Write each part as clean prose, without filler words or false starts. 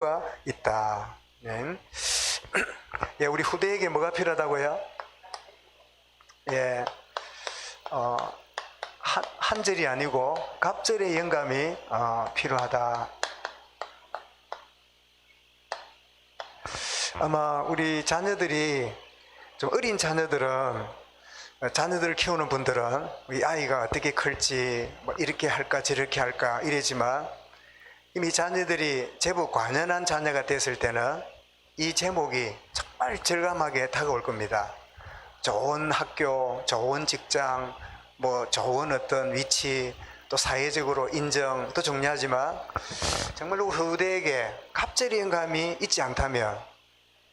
가 있다. 네. 예, 우리 후대에게 뭐가 필요하다고요? 예, 한 절이 아니고 갑절의 영감이 필요하다. 아마 우리 자녀들이 좀 어린 자녀들을 키우는 분들은 우리 아이가 어떻게 클지 뭐 이렇게 할까 저렇게 할까 이러지만 이미 자녀들이 제법 관연한 자녀가 됐을 때는 이 제목이 정말 절감하게 다가올 겁니다. 좋은 학교, 좋은 직장, 뭐 좋은 어떤 위치, 또 사회적으로 인정도 중요하지만 정말로 후대에게 갑절의 영감이 있지 않다면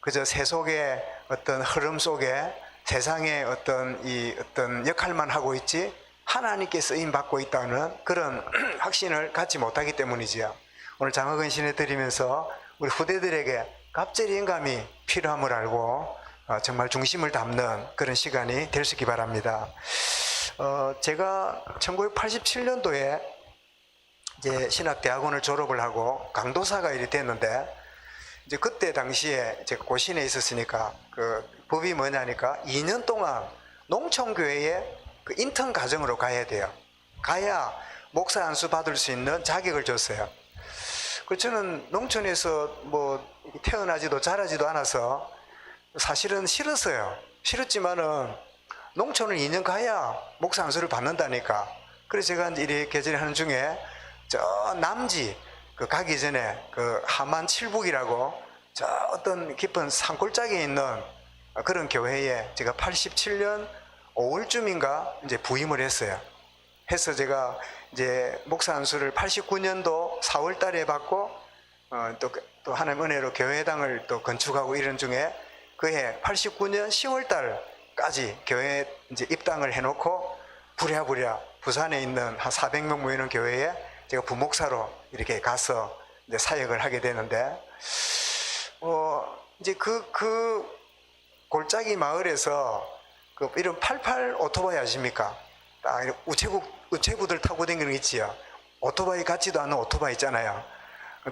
그저 세속의 어떤 흐름 속에 세상의 어떤 역할만 하고 있지 하나님께 쓰임 받고 있다는 그런 확신을 갖지 못하기 때문이지요. 오늘 장학은 신에 드리면서 우리 후대들에게 갑절의 영감이 필요함을 알고 정말 중심을 담는 그런 시간이 될 수 있기 바랍니다. 제가 1987년도에 이제 신학대학원을 졸업을 하고 강도사가 일이 됐는데 이제 그때 당시에 제가 고신에 있었으니까 그 법이 뭐냐니까 2년 동안 농촌교회에 그 인턴 과정으로 가야 돼요. 가야 목사 안수 받을 수 있는 자격을 줬어요. 그 저는 농촌에서 뭐 태어나지도 자라지도 않아서 사실은 싫었어요. 싫었지만은 농촌을 2년 가야 목사 안수를 받는다니까. 그래서 제가 이렇게 하는 중에 저 남지 그 가기 전에 그 하만 칠북이라고 저 어떤 깊은 산골짜기에 있는 그런 교회에 제가 87년 5월쯤인가 이제 부임을 했어요. 해서 제가 이제 목사 안수를 89년도 4월 달에 받고 또 하나님 은혜로 교회당을 또 건축하고 이런 중에 그해 89년 10월 달까지 교회에 이제 입당을 해놓고 부랴부랴 부산에 있는 한 400명 모이는 교회에 제가 부목사로 이렇게 가서 이제 사역을 하게 되는데 이제 그 골짜기 마을에서 그 이런 88 오토바이 아십니까? 우체부들 타고 다니는 거 있지요. 오토바이 같지도 않은 오토바이 있잖아요.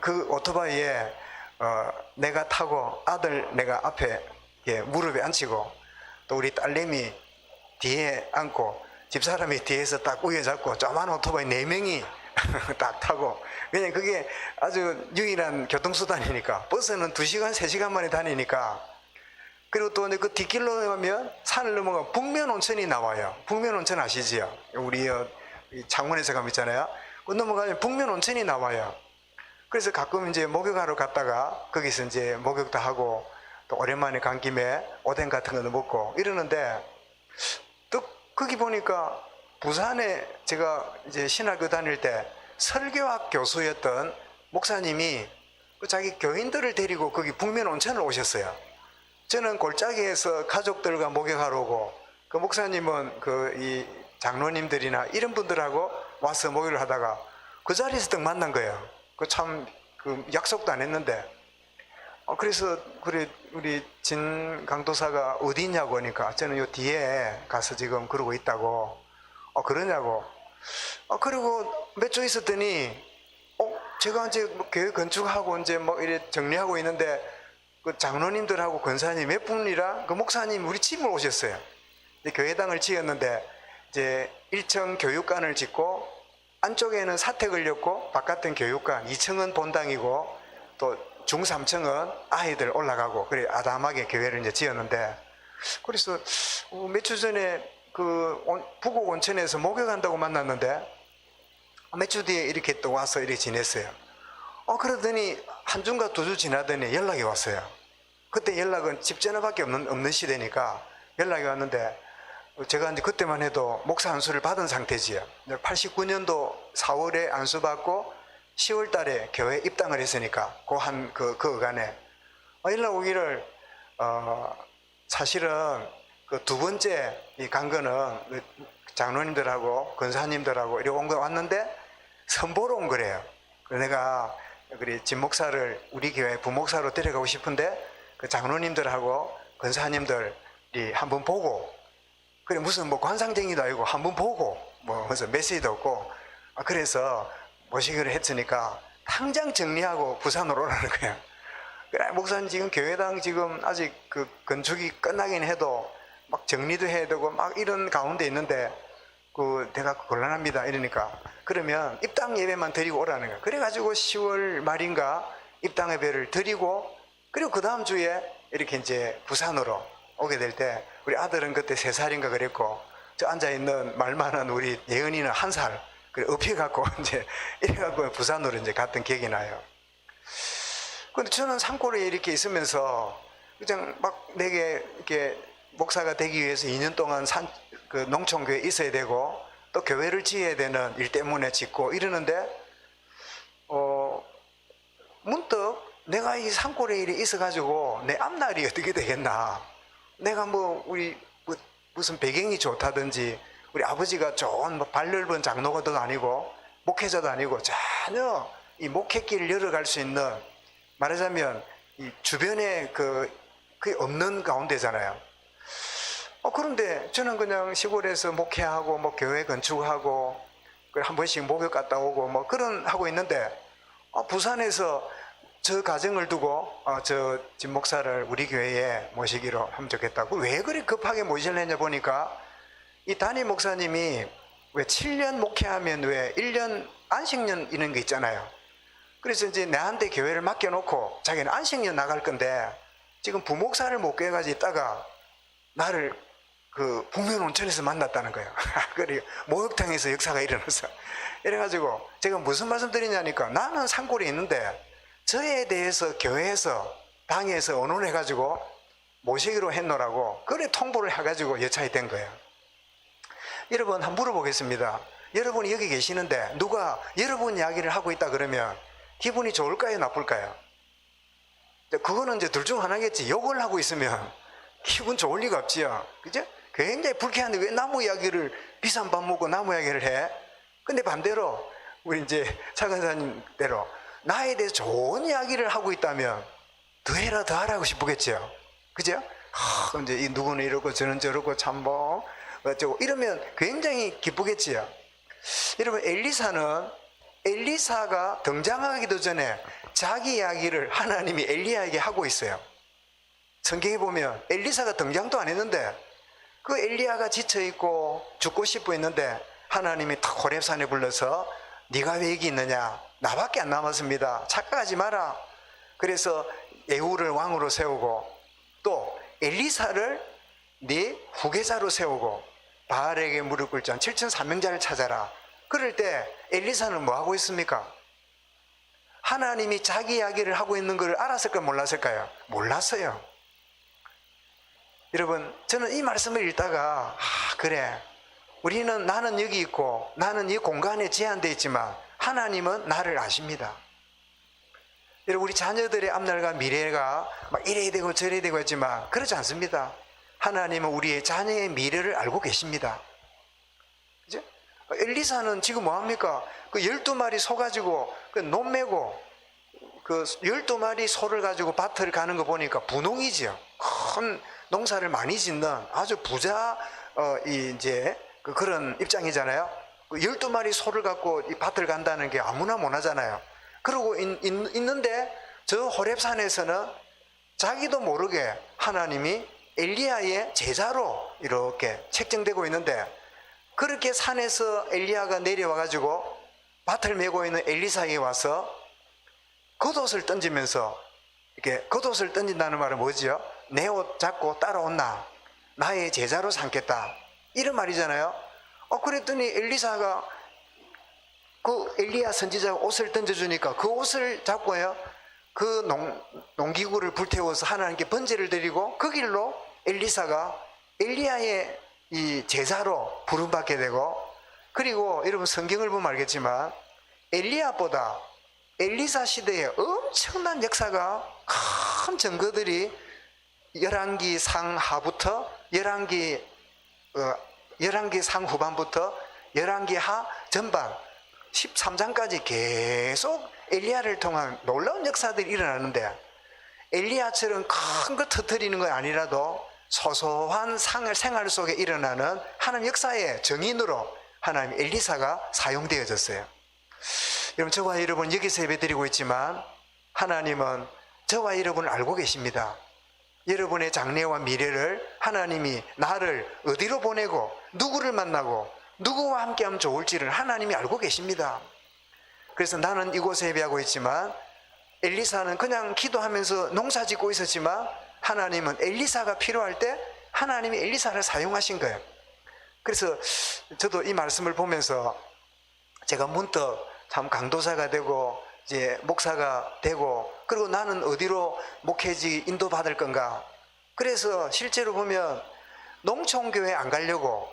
그 오토바이에 내가 타고 아들 내가 앞에 무릎에 앉히고 또 우리 딸내미 뒤에 앉고 집사람이 뒤에서 딱 우여잡고 조그만 오토바이 4명이 딱 타고 그냥 그게 아주 유일한 교통수단이니까 버스는 2시간 3시간 만에 다니니까 그리고 또 그 뒷길로 가면 산을 넘어가 북면 온천이 나와요. 북면 온천 아시지요? 우리 창원에서 가면 있잖아요. 그 넘어가면 북면 온천이 나와요. 그래서 가끔 이제 목욕하러 갔다가 거기서 이제 목욕도 하고 또 오랜만에 간 김에 오뎅 같은 거도 먹고 이러는데 또 거기 보니까 부산에 제가 이제 신학교 다닐 때 설교학 교수였던 목사님이 자기 교인들을 데리고 거기 북면 온천을 오셨어요. 저는 골짜기에서 가족들과 목욕하러 오고 그 목사님은 이 장로님들이나 이런 분들하고 와서 목욕을 하다가 그 자리에서 딱 만난 거예요. 그 약속도 안 했는데 그래서 그래 우리 진 강도사가 어디 있냐고 하니까 저는 요 뒤에 가서 지금 그러고 있다고 그러냐고 그리고 몇 주 있었더니 제가 이제 뭐 교회 건축하고 이제 뭐 이래 정리하고 있는데 그 장로님들하고 권사님 몇 분이라 그 목사님 우리 집을 오셨어요. 교회당을 지었는데 이제 1층 교육관을 짓고 안쪽에는 사택을 였고 바깥은 교육관 2층은 본당이고 또 중 3층은 아이들 올라가고 그래 아담하게 교회를 이제 지었는데 그래서 몇 주 전에 그 부곡 온천에서 목욕한다고 만났는데 몇 주 뒤에 이렇게 또 와서 이렇게 지냈어요. 그러더니 한 주인가 2주 지나더니 연락이 왔어요. 그때 연락은 집 전화밖에 없는 시대니까 연락이 왔는데 제가 이제 그때만 해도 목사 안수를 받은 상태지요. 89년도 4월에 안수 받고 10월 달에 교회 입당을 했으니까 그 어간에 연락 오기를 사실은 그 두 번째 간 거는 장로님들하고 권사님들하고 이렇게 온 거 왔는데 선보러 온 거래요. 내가 진 목사를 우리 교회 부목사로 데려가고 싶은데 그 장로님들하고 권사님들이 한번 보고 그래 무슨 뭐 관상쟁이도 아니고 한번 보고 뭐 무슨 메시지도 없고 그래서 모시기로 했으니까 당장 정리하고 부산으로 오라는 거야. 그래, 목사님 지금 교회당 지금 아직 그 건축이 끝나긴 해도 막 정리도 해야 되고 막 이런 가운데 있는데 그 내가 곤란합니다 이러니까, 그러면 입당 예배만 드리고 오라는 거야. 그래가지고 10월 말인가 입당 예배를 드리고, 그리고 그 다음 주에 이렇게 이제 부산으로 오게 될 때, 우리 아들은 그때 3살인가 그랬고, 저 앉아있는 말 많은 우리 예은이는 1살, 그래 업혀갖고 이제 이래갖고 부산으로 이제 갔던 기억이 나요. 근데 저는 산골에 이렇게 있으면서 그냥 막 내게 이렇게 목사가 되기 위해서 2년 동안 그 농촌교회에 있어야 되고 또 교회를 지어야 되는 일 때문에 짓고 이러는데, 문득 내가 이 산골에 이렇게 있어가지고 내 앞날이 어떻게 되겠나. 내가 뭐 우리 무슨 배경이 좋다든지 우리 아버지가 좋은 뭐 발 넓은 장로가도 아니고 목회자도 아니고 전혀 이 목회길을 열어갈 수 있는, 말하자면 이 주변에 그게 없는 가운데잖아요. 그런데 저는 그냥 시골에서 목회하고 뭐 교회 건축하고 한 번씩 목욕 갔다 오고 뭐 그런 하고 있는데, 부산에서 저 가정을 두고 저 집 목사를 우리 교회에 모시기로 하면 좋겠다고. 왜 그리 급하게 모실려냐 보니까 이 담임 목사님이 왜 7년 목회하면 왜 1년 안식년 이런 거 있잖아요. 그래서 이제 내한테 교회를 맡겨놓고 자기는 안식년 나갈 건데 지금 부목사를 못 구해가지고 있다가 나를 그 북면 온천에서 만났다는 거예요. 그리고 목욕탕에서 역사가 일어났어. 이래가지고 제가 무슨 말씀 드리냐니까, 나는 산골에 있는데 저에 대해서 교회에서 당에서 언론해가지고 모시기로 했노라고 그래 통보를 해가지고 여차히 된 거예요. 여러분 한번 물어보겠습니다. 여러분이 여기 계시는데 누가 여러분 이야기를 하고 있다 그러면 기분이 좋을까요 나쁠까요? 그거는 이제 둘 중 하나겠지. 욕을 하고 있으면 기분 좋을 리가 없지요. 그죠? 굉장히 불쾌한데 왜 나무 이야기를, 비싼 밥 먹고 나무 이야기를 해? 근데 반대로 우리 이제 차 간사님대로 나에 대해서 좋은 이야기를 하고 있다면 더 해라 더 하라고 싶겠죠. 그죠? 이제 이 누구는 이러고 저는 저러고 참 뭐 어쩌고 이러면 굉장히 기쁘겠지요. 여러분 엘리사가 등장하기도 전에 자기 이야기를 하나님이 엘리야에게 하고 있어요. 성경에 보면 엘리사가 등장도 안 했는데 그 엘리야가 지쳐있고 죽고 싶어 있는데 하나님이 탁 호렙산에 불러서 네가 왜 여기 있느냐, 나밖에 안 남았습니다, 착각하지 마라. 그래서 예후를 왕으로 세우고 또 엘리사를 네 후계자로 세우고 바알에게 무릎 꿇지 않은 7,300자를 찾아라. 그럴 때 엘리사는 뭐 하고 있습니까? 하나님이 자기 이야기를 하고 있는 걸 알았을까 몰랐을까요? 몰랐어요. 여러분 저는 이 말씀을 읽다가 그래, 나는 여기 있고 나는 이 공간에 제한되어 있지만 하나님은 나를 아십니다. 여러분 우리 자녀들의 앞날과 미래가 막 이래야 되고 저래야 되고 했지만 그렇지 않습니다. 하나님은 우리의 자녀의 미래를 알고 계십니다. 그죠? 엘리사는 지금 뭐합니까? 그 12마리 소 가지고 그 논 메고 그 12마리 소를 가지고 밭을 가는 거 보니까 분홍이지요. 큰 농사를 많이 짓는 아주 부자 이제 그런 입장이잖아요. 12마리 소를 갖고 이 밭을 간다는 게 아무나 못 하잖아요. 그러고 있는데 저 호렙산에서는 자기도 모르게 하나님이 엘리야의 제자로 이렇게 책정되고 있는데, 그렇게 산에서 엘리야가 내려와 가지고 밭을 메고 있는 엘리사에게 와서 겉옷을 던지면서, 이렇게 겉옷을 던진다는 말은 뭐지요? 내 옷 잡고 따라온나, 나의 제자로 삼겠다, 이런 말이잖아요. 그랬더니 엘리사가 그 엘리야 선지자가 옷을 던져주니까 그 옷을 잡고요, 그 농기구를 불태워서 하나님께 번제를 드리고 그 길로 엘리사가 엘리야의 이 제자로 부름받게 되고, 그리고 여러분 성경을 보면 알겠지만 엘리야보다 엘리사 시대에 엄청난 역사가, 큰 증거들이 열왕기 상하부터 열왕기 상후반부터 열왕기 하 전반 13장까지 계속 엘리야를 통한 놀라운 역사들이 일어나는데, 엘리야처럼 큰 거 터뜨리는 건 아니라도 소소한 생활 속에 일어나는 하나님 역사의 정인으로 하나님 엘리사가 사용되어졌어요. 여러분, 저와 여러분 여기서 예배드리고 있지만 하나님은 저와 여러분을 알고 계십니다. 여러분의 장래와 미래를 하나님이 나를 어디로 보내고 누구를 만나고 누구와 함께하면 좋을지를 하나님이 알고 계십니다. 그래서 나는 이곳에 예배하고 있지만 엘리사는 그냥 기도하면서 농사 짓고 있었지만 하나님은 엘리사가 필요할 때 하나님이 엘리사를 사용하신 거예요. 그래서 저도 이 말씀을 보면서 제가 문득 참 강도사가 되고 이제 목사가 되고 그리고 나는 어디로 목회지 인도받을 건가. 그래서 실제로 보면 농촌교회 안 가려고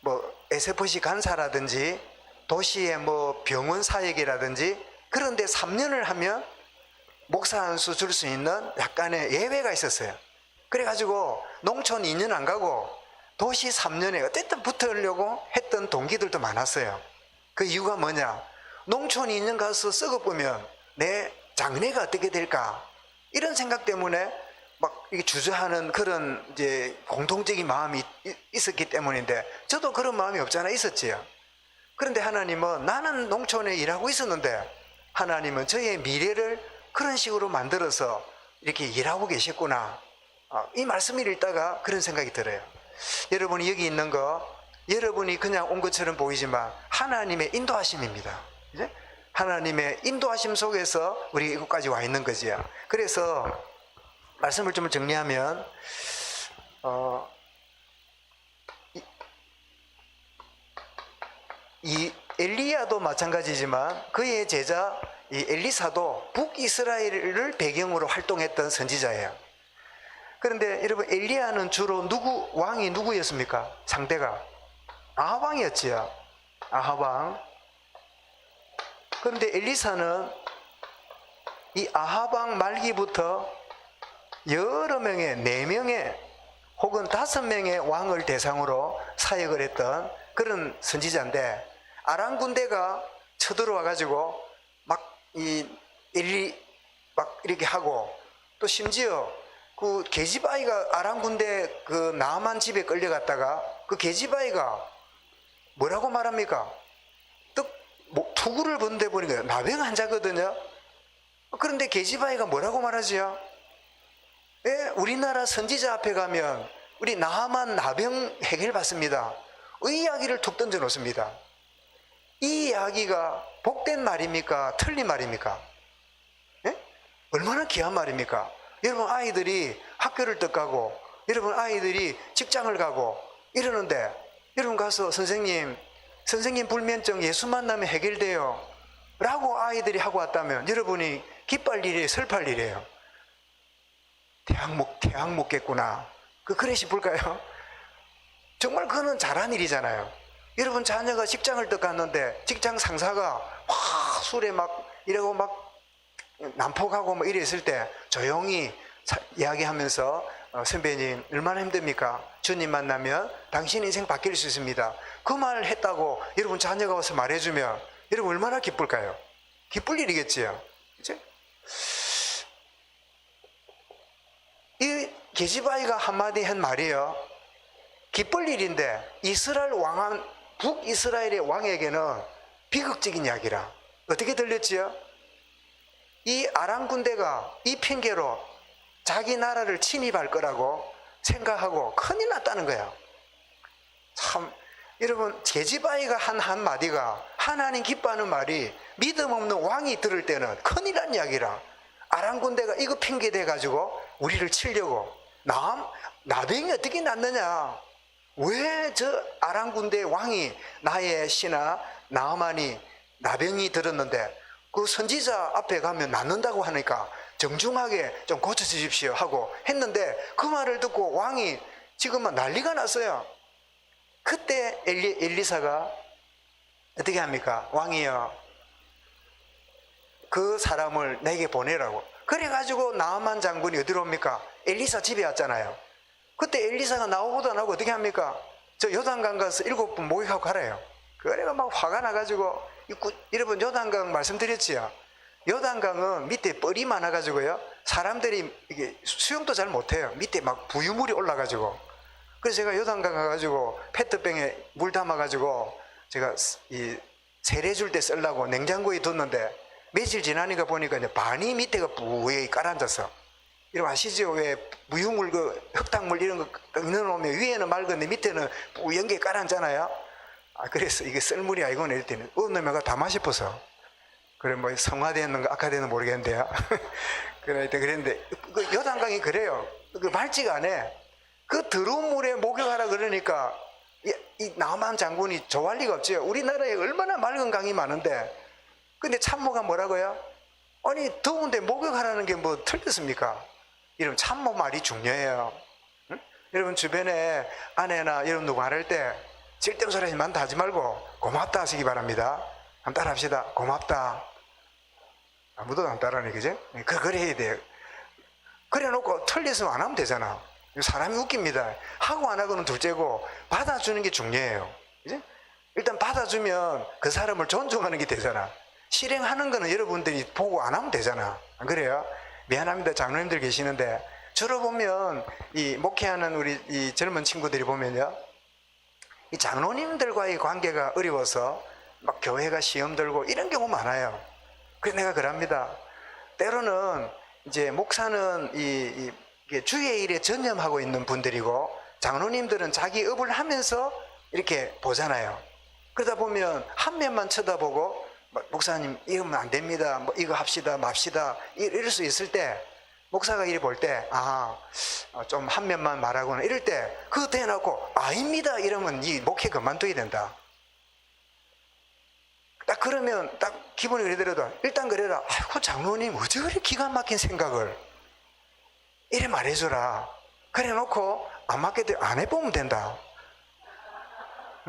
뭐 SFC 간사라든지 도시의 뭐 병원 사역이라든지 그런 데 3년을 하면 목사 한 수 줄 수 있는 약간의 예외가 있었어요. 그래가지고 농촌 2년 안 가고 도시 3년에 어쨌든 붙으려고 했던 동기들도 많았어요. 그 이유가 뭐냐? 농촌 2년 가서 썩어보면 내 장래가 어떻게 될까? 이런 생각 때문에 막 이게 주저하는 그런 이제 공통적인 마음이 있었기 때문인데 저도 그런 마음이 없지 않아 있었지요. 그런데 하나님은 나는 농촌에 일하고 있었는데 하나님은 저의 미래를 그런 식으로 만들어서 이렇게 일하고 계셨구나. 이 말씀을 읽다가 그런 생각이 들어요. 여러분이 여기 있는 거 여러분이 그냥 온 것처럼 보이지만 하나님의 인도하심입니다. 이제 하나님의 인도하심 속에서 우리 이곳까지 와 있는 거지요. 그래서 말씀을 좀 정리하면 이 엘리야도 마찬가지지만 그의 제자 이 엘리사도 북이스라엘을 배경으로 활동했던 선지자예요. 그런데 여러분 엘리야는 주로 왕이 누구였습니까? 상대가 아합 왕이었지요. 아합 왕. 그런데 엘리사는 이 아합 왕 말기부터 여러 명의 4명의 혹은 5명의 왕을 대상으로 사역을 했던 그런 선지자인데 아람 군대가 쳐들어와 가지고 막 이렇게 하고 또 심지어 그 게지바이가 아람 군대 그 나아만 집에 끌려갔다가 그 게지바이가 뭐라고 말합니까? 투구를 본데 보니까 나병 환자거든요. 그런데 게지바이가 뭐라고 말하지요? 예, 우리나라 선지자 앞에 가면 우리 나아만 나병 해결받습니다. 이 이야기를 툭 던져 놓습니다. 이 이야기가 복된 말입니까? 틀린 말입니까? 예? 얼마나 귀한 말입니까? 여러분 아이들이 학교를 떡 가고 여러분 아이들이 직장을 가고 이러는데 여러분 가서 선생님 불면증 예수 만나면 해결돼요 라고 아이들이 하고 왔다면 여러분이 기뻐할 일이에요? 슬퍼할 일이에요? 대학 먹겠구나 그래 싶을까요? 정말 그거는 잘한 일이잖아요. 여러분 자녀가 직장을 떡 갔는데 직장 상사가 술에 막 이러고 막 난폭하고 뭐 이랬을 때 조용히 이야기하면서 선배님 얼마나 힘듭니까? 주님 만나면 당신 인생 바뀔 수 있습니다. 그 말을 했다고 여러분 자녀가 와서 말해주면 여러분 얼마나 기쁠까요? 기쁠 일이겠지요. 그치? 이 게지바이가 한마디 한 말이에요. 기쁠 일인데 이스라엘 왕한 북이스라엘의 왕에게는 비극적인 이야기라. 어떻게 들렸지요? 이 아람 군대가 이 핑계로 자기 나라를 침입할 거라고 생각하고 큰일 났다는 거야. 참 여러분 게지바이가 한 한마디가 하나님 기뻐하는 말이 믿음 없는 왕이 들을 때는 큰일 난 이야기라. 아람 군대가 이거 핑계 대가지고 우리를 치려고 나병이 어떻게 났느냐. 왜 저 아람 군대 왕이 나의 신하 나아만이 나병이 들었는데 그 선지자 앞에 가면 낫는다고 하니까 정중하게 좀 고쳐주십시오 하고 했는데 그 말을 듣고 왕이 지금은 난리가 났어요. 그때 엘리사가 어떻게 합니까? 왕이여 그 사람을 내게 보내라고. 그래가지고 나아만 장군이 어디로 옵니까? 엘리사 집에 왔잖아요. 그때 엘리사가 나오고도 안 하고 어떻게 합니까? 저 요단강 가서 7번 목욕하고 가래요. 그래가 막 화가 나가지고 여러분 요단강 말씀드렸지요. 요단강은 밑에 뻘이 많아가지고요 사람들이 이게 수영도 잘 못해요. 밑에 막 부유물이 올라가지고. 그래서 제가 요단강 가가지고 페트병에 물 담아가지고 제가 이 세례줄 때 쓰려고 냉장고에 뒀는데 며칠 지나니까 보니까 이제 반이 밑에가 뿌옇게 깔아앉았어. 이런 거 아시죠? 왜 무유물, 흙탕물 이런 거 넣어놓으면 위에는 맑은데 밑에는 뿌연 게 깔아앉잖아요. 그래서 이게 썰물이 아니고 내릴 때는 어느 놈가 다 마셔버서. 그래, 뭐 성화되는 거 악화되는 모르겠는데요. 그랬는데 그 여단강이 그래요. 그 맑지가 않아. 그 더러운 물에 목욕하라 그러니까 이 남한 장군이 좋아할 리가 없죠. 우리나라에 얼마나 맑은 강이 많은데. 근데 참모가 뭐라고요? 아니, 더운데 목욕하라는 게 뭐 틀렸습니까? 이런 참모 말이 중요해요. 응? 여러분 주변에 아내나 이런 누구 말할 때 쓸데없는 소리 많다 하지 말고 고맙다 하시기 바랍니다. 한번 따라 합시다. 고맙다. 아무도 안 따라하네, 그죠? 그래 해야 돼요. 그래 놓고 틀렸으면 안 하면 되잖아. 사람이 웃깁니다. 하고 안 하고는 둘째고 받아주는 게 중요해요. 그죠? 일단 받아주면 그 사람을 존중하는 게 되잖아. 실행하는 거는 여러분들이 보고 안 하면 되잖아. 안 그래요? 미안합니다. 장로님들 계시는데 주로 보면 이 목회하는 우리 이 젊은 친구들이 보면요, 이 장로님들과의 관계가 어려워서 막 교회가 시험 들고 이런 경우 많아요. 그래서 내가 그럽니다. 때로는 이제 목사는 이게 주의 일에 전념하고 있는 분들이고 장로님들은 자기 업을 하면서 이렇게 보잖아요. 그러다 보면 한 면만 쳐다보고 목사님 이러면 안 됩니다. 뭐 이거 합시다, 맙시다 이럴 수 있을 때 목사가 이리 볼 때 좀 한 면만 말하고는 이럴 때 그거 대놓고 아닙니다 이러면 이 목회 그만둬야 된다. 딱 그러면 딱 기분이 그러더라도 일단 그래라. 아이고 장로님 어째 그렇게 기가 막힌 생각을 이래 말해줘라. 그래 놓고 안 맞게 안 해보면 된다.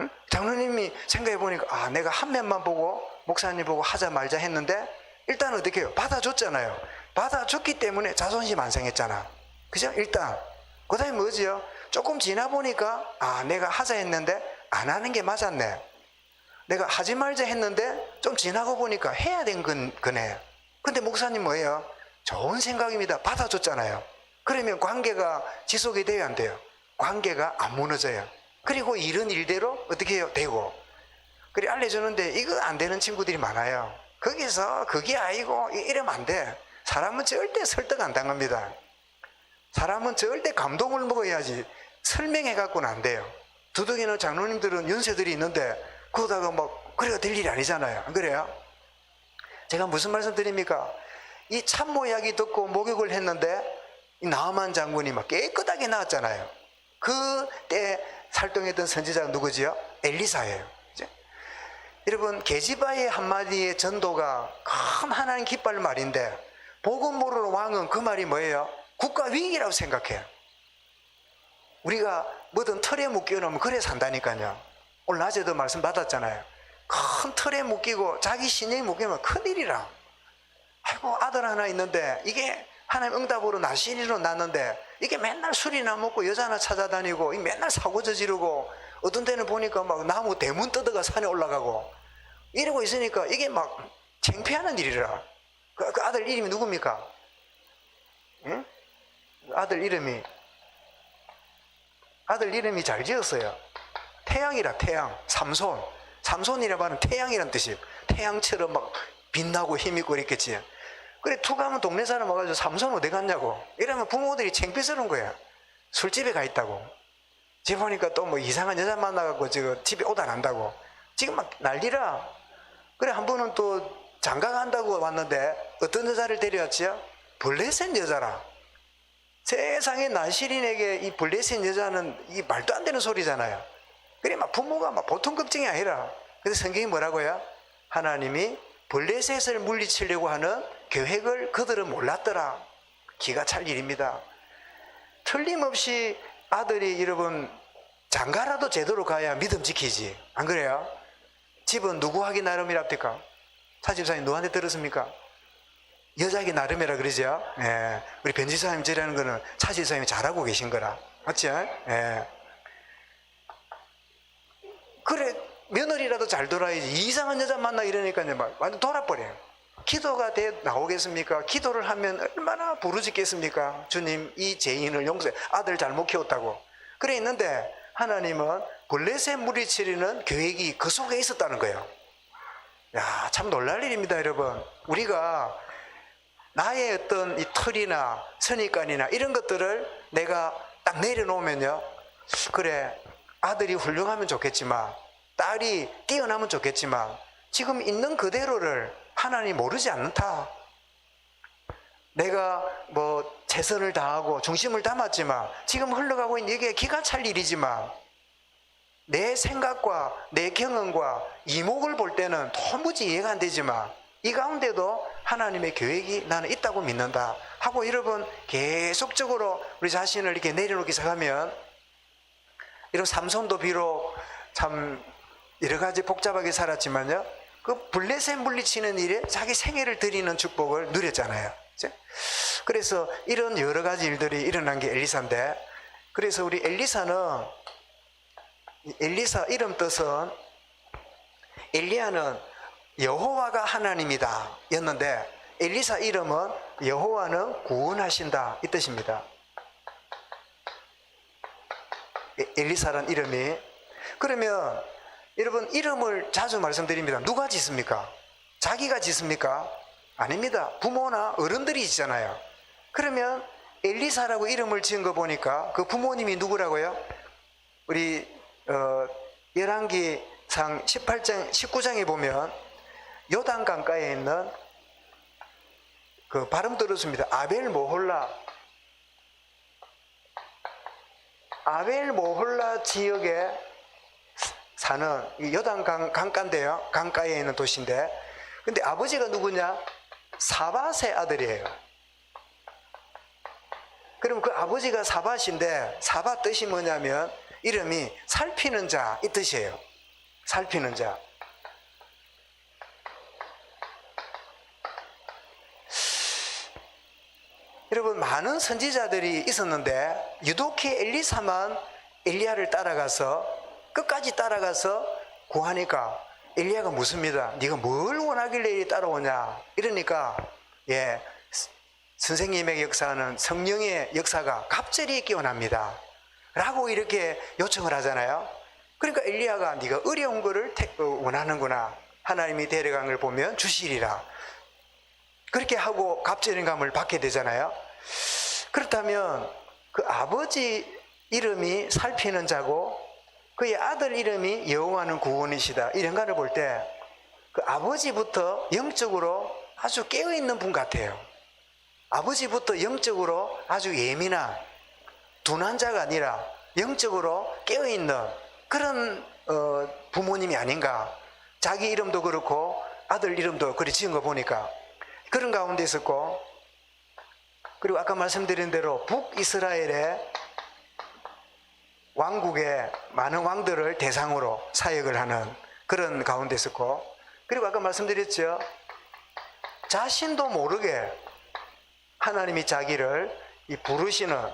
응? 장로님이 생각해 보니까 내가 한 면만 보고 목사님 보고 하자 말자 했는데 일단 어떻게 해요? 받아줬잖아요. 받아줬기 때문에 자존심 안 상했잖아. 그죠? 일단 그 다음에 뭐지요? 조금 지나 보니까 내가 하자 했는데 안 하는 게 맞았네. 내가 하지 말자 했는데 좀 지나고 보니까 해야 된 거네. 근데 목사님 뭐예요? 좋은 생각입니다. 받아줬잖아요. 그러면 관계가 지속이 돼야 안 돼요? 관계가 안 무너져요. 그리고 일은 일대로 어떻게 해요? 되고. 그래 알려주는데 이거 안 되는 친구들이 많아요. 거기서 그게 아니고 이러면 안 돼. 사람은 절대 설득 안 당합니다. 사람은 절대 감동을 먹어야지 설명해 갖고는 안 돼요. 두둑이는 장로님들은 연세들이 있는데 그러다가 막 그래가 될 일이 아니잖아요. 안 그래요? 제가 무슨 말씀 드립니까? 이 참모 이야기 듣고 목욕을 했는데 이 나아만 장군이 막 깨끗하게 나왔잖아요. 그때 살동했던 선지자가 누구지요? 엘리사예요. 그죠? 여러분 게지바의 한마디의 전도가 큰 하나님 기뻐할 말인데 복음 모르는 왕은 그 말이 뭐예요? 국가 위기라고 생각해요. 우리가 뭐든 틀에 묶여놓으면 그래 산다니까요. 오늘 낮에도 말씀 받았잖아요. 큰 틀에 묶이고 자기 신념이 묶이면 큰일이라. 아이고 아들 하나 있는데 이게 하나님 응답으로 나시리로 낳는데 이게 맨날 술이나 먹고 여자 하나 찾아다니고 맨날 사고 저지르고 어떤 때는 보니까 막 나무 대문 뜯어가 산에 올라가고 이러고 있으니까 이게 막 창피하는 일이라. 그 아들 이름이 누굽니까? 응? 아들 이름이 잘 지었어요. 태양이라. 태양. 삼손이라고 하는 태양이란 뜻이에요. 태양처럼 막 빛나고 힘있고 이랬겠지. 그래 툭 하면 동네 사람 와가지고 삼손 어디 갔냐고 이러면 부모들이 창피스러운 거야. 술집에 가 있다고. 집에 보니까 또 뭐 이상한 여자 만나갖고 지금 집에 오다 난다고. 지금 막 난리라. 그래 한 번은 또 장가 간다고 왔는데 어떤 여자를 데려왔지요? 블레셋 여자라. 세상에 나시린에게 이 블레셋 여자는 이 말도 안 되는 소리잖아요. 그래 막 부모가 막 보통 걱정이 아니라. 그래서 성경이 뭐라고요? 하나님이 블레셋을 물리치려고 하는 계획을 그들은 몰랐더라. 기가 찰 일입니다. 틀림없이 아들이 여러분 장가라도 제대로 가야 믿음 지키지. 안 그래요? 집은 누구 하기 나름이랍니까? 사집사님 누구한테 들었습니까? 여자기 나름이라 그러죠? 예. 우리 변지사님 저라는 거는 차집사님이 잘하고 계신 거라. 맞죠? 예. 그래, 며느리라도 잘 돌아야지. 이상한 여자 만나 이러니까 막 완전 돌아버려요. 기도가 나오겠습니까? 기도를 하면 얼마나 부르짖겠습니까? 주님, 이 죄인을 용서해. 아들 잘못 키웠다고. 그래 있는데 하나님은 블레셋 무리치리는 계획이 그 속에 있었다는 거예요. 야, 참 놀랄 일입니다, 여러분. 우리가 나의 어떤 이 털이나 선입관이나 이런 것들을 내가 딱 내려놓으면요. 그래, 아들이 훌륭하면 좋겠지만, 딸이 뛰어나면 좋겠지만, 지금 있는 그대로를 하나님 모르지 않는다. 내가 뭐 최선을 다하고 중심을 담았지만, 지금 흘러가고 있는 이게 기가 찰 일이지만, 내 생각과 내 경험과 이목을 볼 때는 도무지 이해가 안 되지만, 이 가운데도 하나님의 계획이 나는 있다고 믿는다 하고 여러분 계속적으로 우리 자신을 이렇게 내려놓기 시작하면, 이런 삼손도 비록 참 여러 가지 복잡하게 살았지만요, 그 블레셋 물리치는 일에 자기 생애를 드리는 축복을 누렸잖아요. 그래서 이런 여러 가지 일들이 일어난 게 엘리사인데, 그래서 우리 엘리사 이름 뜻은, 엘리야는 여호와가 하나님이다 였는데, 엘리사 이름은 여호와는 구원하신다 이 뜻입니다. 엘리사란 이름이. 그러면 여러분, 이름을 자주 말씀드립니다. 누가 짓습니까? 자기가 짓습니까? 아닙니다. 부모나 어른들이 짓잖아요. 그러면 엘리사라고 이름을 지은 거 보니까 그 부모님이 누구라고요? 우리 열왕기상 19장에 보면 요단 강가에 있는, 그 발음 들었습니다. 아벨모홀라 지역에 사는 요단 강가인데요. 강가에 있는 도시인데, 근데 아버지가 누구냐? 사밧의 아들이에요. 그럼 그 아버지가 사밧인데, 사밧 뜻이 뭐냐면 이름이 살피는 자 이 뜻이에요. 살피는 자. 여러분, 많은 선지자들이 있었는데 유독히 엘리사만 엘리야를 끝까지 따라가서 구하니까 엘리야가 묻습니다. 네가 뭘 원하길래 이리 따라오냐? 이러니까 선생님의 역사는 성령의 역사가 갑절이 끼어납니다 라고 이렇게 요청을 하잖아요. 그러니까 엘리야가 네가 어려운 거를 원하는구나, 하나님이 데려간 걸 보면 주시리라, 그렇게 하고 갑절인감을 받게 되잖아요. 그렇다면 그 아버지 이름이 살피는 자고 그의 아들 이름이 여호와는 구원이시다, 이 연관을 볼 때 그 아버지부터 영적으로 아주 깨어있는 분 같아요. 아버지부터 영적으로 아주 예민한 둔한 자가 아니라 영적으로 깨어있는 그런 부모님이 아닌가. 자기 이름도 그렇고 아들 이름도 그리 지은 거 보니까 그런 가운데 있었고, 그리고 아까 말씀드린 대로 북이스라엘의 왕국의 많은 왕들을 대상으로 사역을 하는 그런 가운데 있었고, 그리고 아까 말씀드렸죠, 자신도 모르게 하나님이 자기를 이 부르심을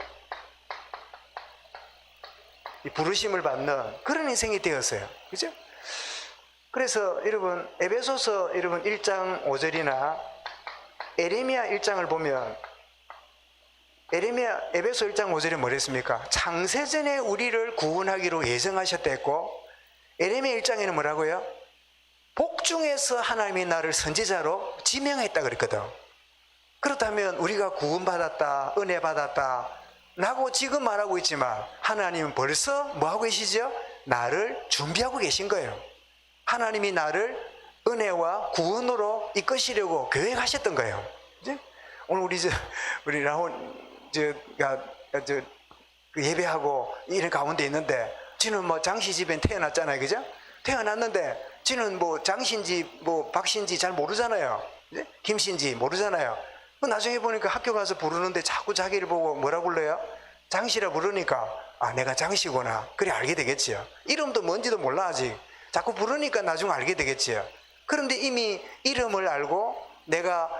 받는 그런 인생이 되었어요. 그죠? 그래서 여러분, 에베소서 1장 5절이나 에레미야 1장을 보면, 에베소 1장 5절에 뭐랬습니까? 창세전에 우리를 구원하기로 예정하셨다 했고, 에레미야 1장에는 뭐라고요? 복중에서 하나님이 나를 선지자로 지명했다 그랬거든. 그렇다면 우리가 구원받았다, 은혜 받았다 라고 지금 말하고 있지만, 하나님은 벌써 뭐하고 계시죠? 나를 준비하고 계신 거예요. 하나님이 나를 은혜와 구원으로 이끄시려고 계획하셨던 거예요. 이제 오늘 우리 라온 그 예배하고 이런 가운데 있는데, 지는 뭐 장씨 집에 태어났잖아요. 그죠? 태어났는데 지는 뭐 장씨인지 뭐 박씨인지 잘 모르잖아요. 이제 김씨인지 모르잖아요. 나중에 보니까 학교 가서 부르는데 자꾸 자기를 보고 뭐라 불러요? 장씨라 부르니까 아, 내가 장씨구나, 그래 알게 되겠지요. 이름도 뭔지도 몰라 아직. 자꾸 부르니까 나중에 알게 되겠지요. 그런데 이미 이름을 알고 내가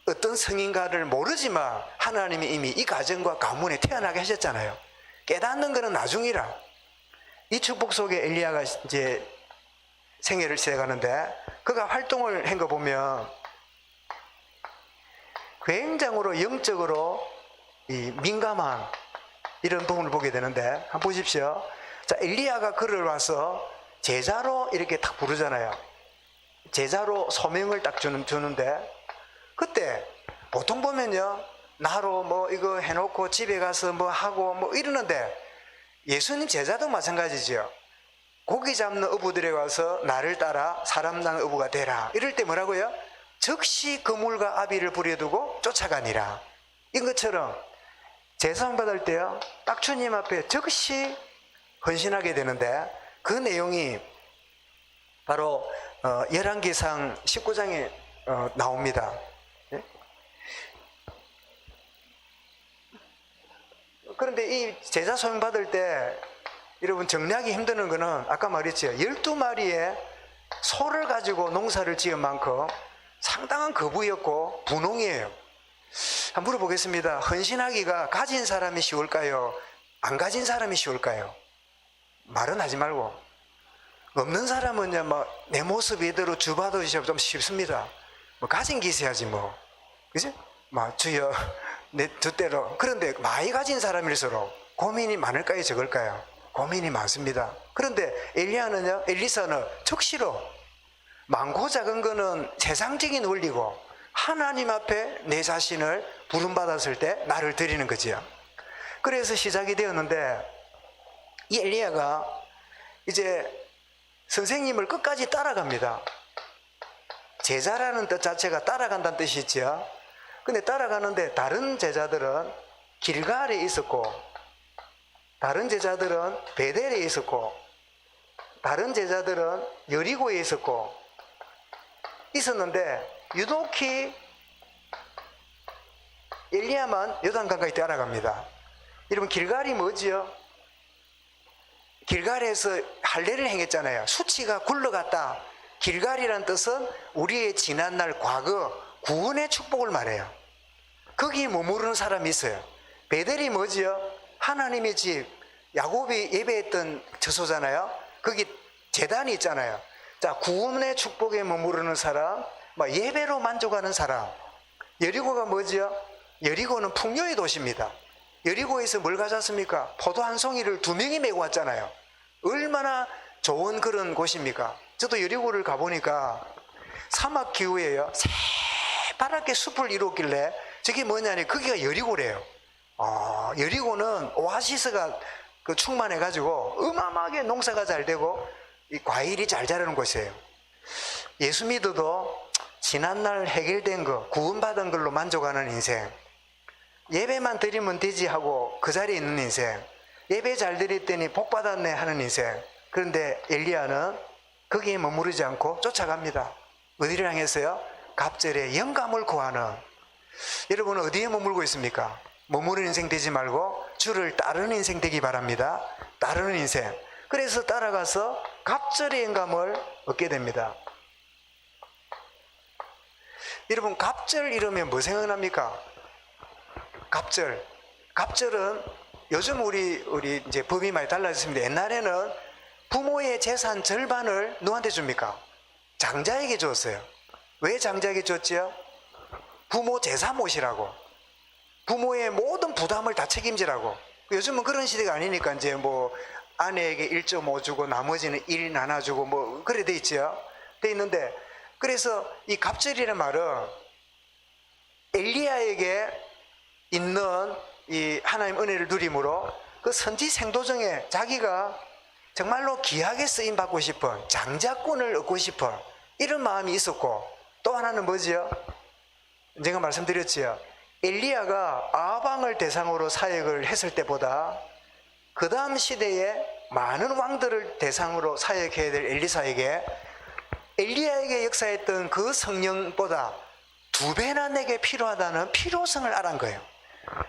어떤 성인가를 모르지만 하나님이 이미 이 가정과 가문에 태어나게 하셨잖아요. 깨닫는 것은 나중이라. 이 축복 속에 엘리야가 이제 생애를 시작하는데, 그가 활동을 한 거 보면 굉장으로 영적으로 이 민감한 이런 부분을 보게 되는데, 한번 보십시오. 자, 엘리야가 그를 와서 제자로 이렇게 딱 부르잖아요. 제자로 소명을 딱 주는데, 그때 보통 보면요, 나로 뭐 이거 해놓고 집에 가서 뭐 하고 뭐 이러는데, 예수님 제자도 마찬가지죠. 고기 잡는 어부들에 와서 나를 따라 사람 낳는 어부가 되라. 이럴 때 뭐라고요? 즉시 그물과 아비를 부려두고 쫓아가니라. 이것처럼 제사상 받을 때요, 딱 주님 앞에 즉시 헌신하게 되는데, 그 내용이 바로 열왕기상 19장에 나옵니다. 예? 그런데 이 제자 소명 받을 때 여러분 정리하기 힘드는 거는 아까 말했죠. 12마리의 소를 가지고 농사를 지은 만큼 상당한 거부였고 분홍이에요. 한번 물어보겠습니다. 헌신하기가 가진 사람이 쉬울까요? 안 가진 사람이 쉬울까요? 말은 하지 말고. 없는 사람은요, 뭐 내 모습 이대로 주봐도 좀 쉽습니다. 뭐 가진 게 있어야지 뭐. 그지? 막 주여 내 뜻대로. 그런데 많이 가진 사람일수록 고민이 많을까요, 적을까요? 고민이 많습니다. 그런데 엘리사는 즉시로 많고 작은 거는 세상적인 원리고, 하나님 앞에 내 자신을 부름받았을 때 나를 드리는 거지요. 그래서 시작이 되었는데, 이 엘리야가 이제 선생님을 끝까지 따라갑니다. 제자라는 뜻 자체가 따라간다는 뜻이 있죠. 근데 따라가는데 다른 제자들은 길갈에 있었고, 다른 제자들은 베델에 있었고, 다른 제자들은 여리고에 있었는데 유독히 엘리야만 요단강까지 따라갑니다. 여러분, 길갈이 뭐지요? 길갈에서 할례를 행했잖아요. 수치가 굴러갔다. 길갈이란 뜻은 우리의 지난날 과거 구원의 축복을 말해요. 거기에 머무르는 사람이 있어요. 베델이 뭐지요? 하나님의 집, 야곱이 예배했던 처소잖아요. 거기 제단이 있잖아요. 자, 구원의 축복에 머무르는 사람, 예배로 만족하는 사람. 여리고가 뭐지요? 여리고는 풍요의 도시입니다. 여리고에서 뭘 가졌습니까? 포도 한 송이를 2명이 메고 왔잖아요. 얼마나 좋은 그런 곳입니까? 저도 여리고를 가보니까 사막 기후에요, 새파랗게 숲을 이루었길래 저게 뭐냐니, 거기가 여리고래요. 여리고는 오아시스가 충만해가지고 어마어마하게 농사가 잘 되고 이 과일이 잘 자라는 곳이에요. 예수 믿어도 지난날 해결된 거, 구원받은 걸로 만족하는 인생, 예배만 드리면 되지 하고 그 자리에 있는 인생, 예배 잘 드렸더니 복 받았네 하는 인생. 그런데 엘리야는 거기에 머무르지 않고 쫓아갑니다. 어디를 향해서요? 갑절에 영감을 구하는. 여러분은 어디에 머물고 있습니까? 머무르는 인생 되지 말고 주를 따르는 인생 되기 바랍니다. 따르는 인생. 그래서 따라가서 갑절의 영감을 얻게 됩니다. 여러분, 갑절 이러면 뭐 생각납니까? 갑절은 요즘 우리 이제 법이 많이 달라졌습니다. 옛날에는 부모의 재산 절반을 누구한테 줍니까? 장자에게 줬어요. 왜 장자에게 줬지요? 부모 제사 모시라고. 부모의 모든 부담을 다 책임지라고. 요즘은 그런 시대가 아니니까 이제 뭐 아내에게 1.5 주고 나머지는 1 나눠주고 뭐 그래 돼 있죠. 돼 있는데, 그래서 이 갑절이라는 말은 엘리야에게 있는 이 하나님 은혜를 누림으로 그 선지 생도중에 자기가 정말로 귀하게 쓰임 받고 싶은 장자권을 얻고 싶은 이런 마음이 있었고, 또 하나는 뭐지요? 제가 말씀드렸지요. 엘리야가 아방을 대상으로 사역을 했을 때보다 그 다음 시대에 많은 왕들을 대상으로 사역해야 될 엘리야에게 역사했던 그 성령보다 2배나 내게 필요하다는 필요성을 알은 거예요.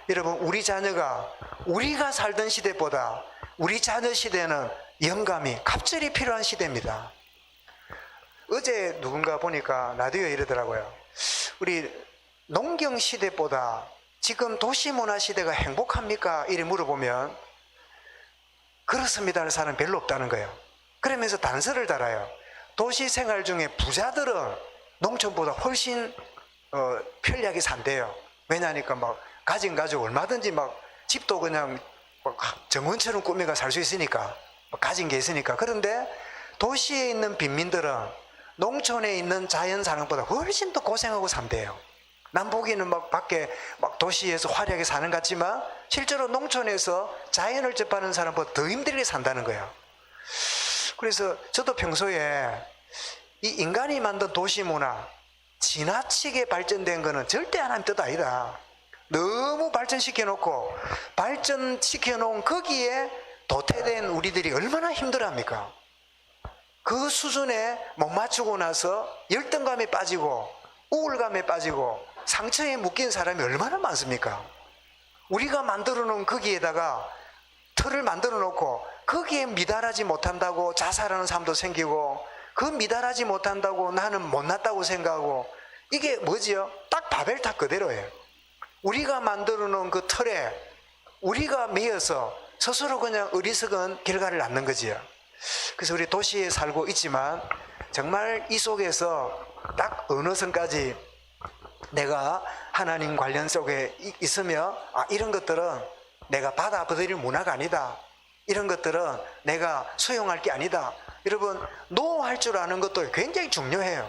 여러분, 우리 자녀가 우리가 살던 시대보다 우리 자녀 시대는 영감이 갑절이 필요한 시대입니다. 어제 누군가 보니까 라디오에 이러더라고요. 우리 농경 시대보다 지금 도시문화 시대가 행복합니까? 이래 물어보면 그렇습니다 하는 사람은 별로 없다는 거예요. 그러면서 단서를 달아요. 도시 생활 중에 부자들은 농촌보다 훨씬 편리하게 산대요. 왜냐하니까 막 가진 가지고 얼마든지 막 집도 그냥 막 정원처럼 꾸며가 살 수 있으니까, 가진 게 있으니까. 그런데 도시에 있는 빈민들은 농촌에 있는 자연 사람보다 훨씬 더 고생하고 산대요. 남보기는 막 밖에 막 도시에서 화려하게 사는 것 같지만 실제로 농촌에서 자연을 접하는 사람보다 더 힘들게 산다는 거예요. 그래서 저도 평소에 이 인간이 만든 도시 문화, 지나치게 발전된 거는 절대 하나님 뜻 아니다. 너무 발전시켜 놓고 발전시켜 놓은 거기에 도태된 우리들이 얼마나 힘들어합니까? 그 수준에 못 맞추고 나서 열등감에 빠지고 우울감에 빠지고 상처에 묶인 사람이 얼마나 많습니까? 우리가 만들어 놓은 거기에다가 틀을 만들어 놓고 거기에 미달하지 못한다고 자살하는 사람도 생기고, 그 미달하지 못한다고 나는 못났다고 생각하고, 이게 뭐지요? 딱 바벨탑 그대로예요. 우리가 만들어 놓은 그 틀에 우리가 매여서 스스로 그냥 어리석은 결과를 낳는 거지요. 그래서 우리 도시에 살고 있지만 정말 이 속에서 딱 어느 선까지 내가 하나님 관련 속에 있으며, 이런 것들은 내가 받아들일 문화가 아니다, 이런 것들은 내가 수용할 게 아니다, 여러분 노할 줄 아는 것도 굉장히 중요해요.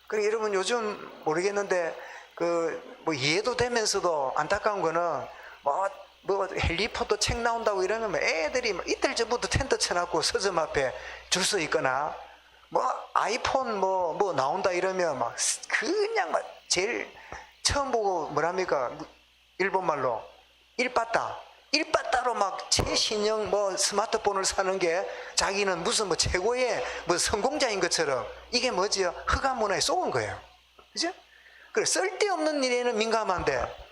그러니까 여러분 요즘 모르겠는데 뭐 이해도 되면서도 안타까운 거는 뭐 헬리포터 책 나온다고 이러면 애들이 이틀 전부터 텐트 쳐놨고 서점 앞에 줄 서 있거나, 뭐 아이폰 뭐 나온다 이러면 막 그냥 막 제일 처음 보고 뭐랍니까, 일본말로 일빠따로 막 최신형 뭐 스마트폰을 사는 게 자기는 무슨 뭐 최고의 뭐 성공자인 것처럼, 이게 뭐지요? 흑암 문화에 쏘은 거예요. 그죠? 그래, 쓸데없는 일에는 민감한데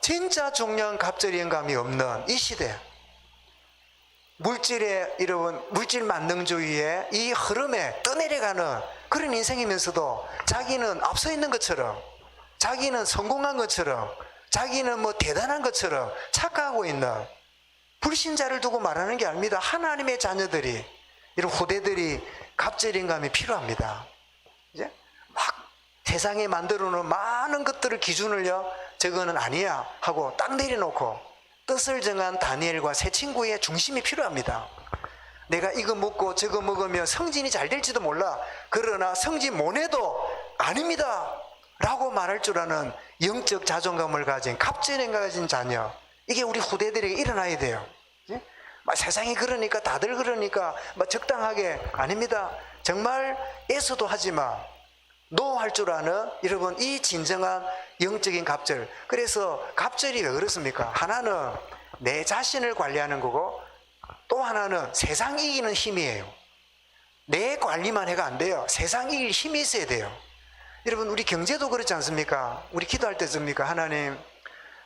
진짜 중요한 갑절이 영감이 없는 이 시대, 물질의 여러분 물질 만능주의의 이 흐름에 떠내려가는 그런 인생이면서도 자기는 앞서 있는 것처럼, 자기는 성공한 것처럼, 자기는 뭐 대단한 것처럼 착각하고 있는 불신자를 두고 말하는 게 아닙니다. 하나님의 자녀들이, 이런 후대들이 갑절인감이 필요합니다. 이제 막 세상에 만들어 놓은 많은 것들을 기준을요, 저거는 아니야 하고 딱 내려놓고 뜻을 정한 다니엘과 세 친구의 중심이 필요합니다. 내가 이거 먹고 저거 먹으면 성진이 잘 될지도 몰라, 그러나 성진 못해도 아닙니다 라고 말할 줄 아는 영적 자존감을 가진 갑절을 가진 자녀, 이게 우리 후대들에게 일어나야 돼요. 세상이 그러니까 다들 그러니까 적당하게, 아닙니다. 정말 애써도 하지만 노할 줄 아는 여러분 이 진정한 영적인 갑절. 그래서 갑절이 왜 그렇습니까? 하나는 내 자신을 관리하는 거고, 또 하나는 세상 이기는 힘이에요. 내 관리만 해가 안 돼요. 세상 이길 힘이 있어야 돼요. 여러분 우리 경제도 그렇지 않습니까? 우리 기도할 때 씁니까? 하나님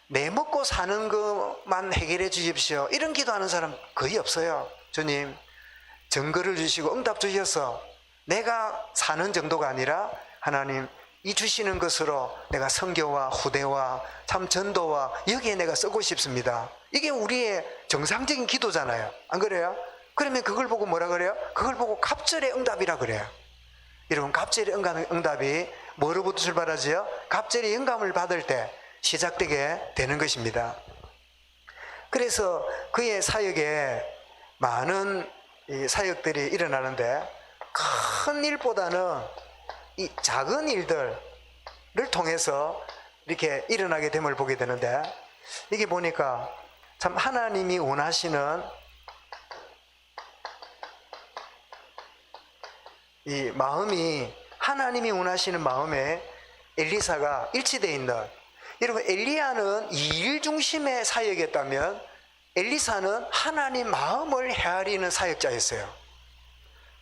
내 먹고 사는 것만 해결해 주십시오, 이런 기도하는 사람 거의 없어요. 주님 증거를 주시고 응답 주셔서 내가 사는 정도가 아니라 하나님 이 주시는 것으로 내가 선교와 후대와 참 전도와 여기에 내가 쓰고 싶습니다. 이게 우리의 정상적인 기도잖아요. 안 그래요? 그러면 그걸 보고 뭐라 그래요? 그걸 보고 갑절의 응답이라 그래요. 여러분 갑절의 응답이 뭐로부터 출발하지요? 갑절의 영감을 받을 때 시작되게 되는 것입니다. 그래서 그의 사역에 많은 이 사역들이 일어나는데, 큰 일보다는 이 작은 일들을 통해서 이렇게 일어나게 됨을 보게 되는데, 이게 보니까 참 하나님이 원하시는 이 마음이, 하나님이 원하시는 마음에 엘리사가 일치되어 있는, 여러분 엘리야는 일 중심의 사역이었다면 엘리사는 하나님 마음을 헤아리는 사역자였어요.